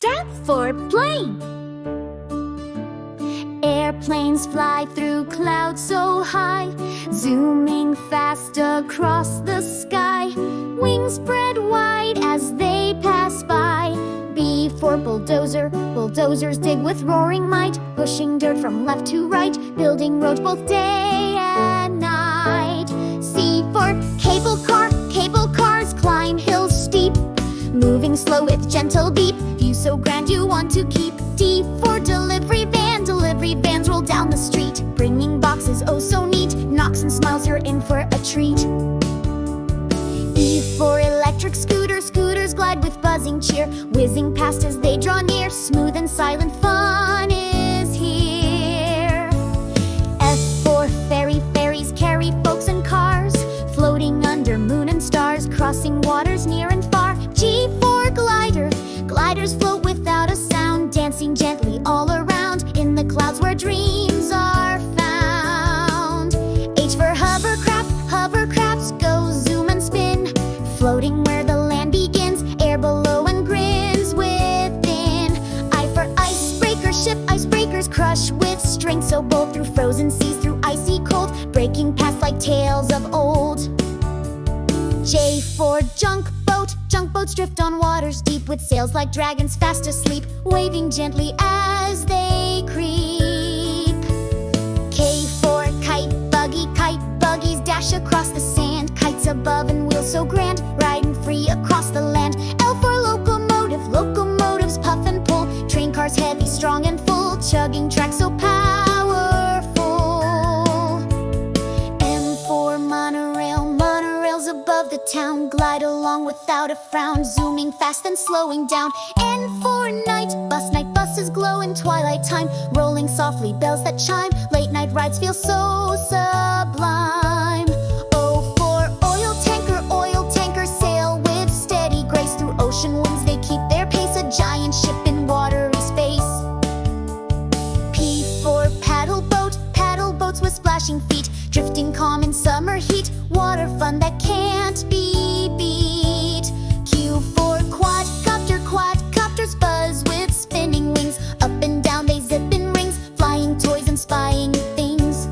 Step for plane. Airplanes fly through clouds so high, zooming fast across the sky. Wings spread wide as they pass by. B for bulldozer. Bulldozers dig with roaring might, pushing dirt from left to right, building roads both day and night. C for cable car. Cable cars climb hills steep, moving slow with gentle beep, view so grand you want to keep. D for delivery van. Delivery vans roll down the street, bringing boxes oh so neat, knocks and smiles, you're in for a treat. E for electric scooter. Scooters glide with buzzing cheer, whizzing past as they draw near, smooth and silent fun is here. F for ferry. Ferries carry folks and cars, floating under moon and stars, crossing waters near and far. G for glider. Gliders float without a sound, dancing gently all around, in the clouds where dreams are found. H for hovercraft. Hovercrafts go zoom and spin, floating where the land begins, air below and grins within. I for icebreaker. Ship. Icebreakers crush with strength so bold, through frozen seas, through icy cold, breaking past like tales of old. J for junk boat. Junk boats drift on waters deep, with sails like dragons fast asleep, waving gently as they creep. K for kite buggy. Kite buggies dash across the sand, kites above and wheels so grand, riding free across the land. L for locomotive. Locomotives puff and pull, train cars heavy, strong and full, chugging tracks so powerful. M for monorail. Monorails above the town, glide along without a frown, zooming fast and slowing down. N for night. Bus. Night buses glow in twilight time, rolling softly, bells that chime, late night rides feel so sublime. O for oil tanker. Oil tankers sail with steady grace, through ocean winds they keep their pace, a giant ship in watery space. P for paddle boat. Paddle boats with splashing feet, drifting calm in summer heat, water fun that can't be beat. Q for quadcopter. Quadcopters buzz with spinning wings, up and down they zip in rings, flying toys and spying things.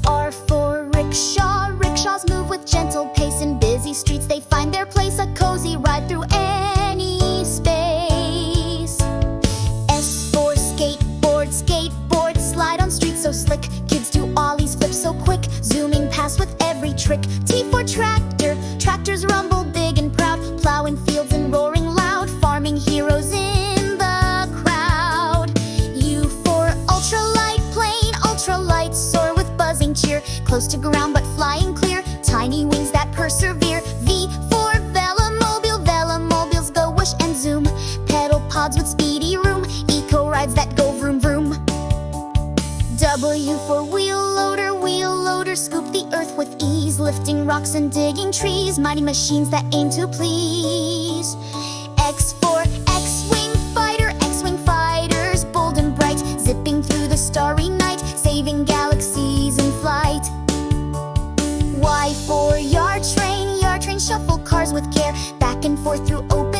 R for rickshaw. Rickshaws move with gentle pace, in busy streets they find their place, a cozy ride through any space. S for skateboard. Skateboards slide on streets so slick, kids do ollies, flip so quick, zooming past with every trick. T for tractor. Tractors rumble big and proud, plowing fields and roaring loud, farming heroes in the crowd. U for ultralight plane. Ultralights soar with buzzing cheer, close to ground but flying clear, tiny wings that persevere. V for velomobile. Velomobiles go whoosh and zoom, pedal pods with speedy room, eco rides that go vroom vroom. W for wheel loader. Wheel loaders scoop the earth with ease, lifting rocks and digging trees, mighty machines that aim to please. X for X-wing fighter. X-wing fighters bold and bright, zipping through the starry night, saving galaxies in flight. Y for yard train. Yard train shuffle cars with care, back and forth through open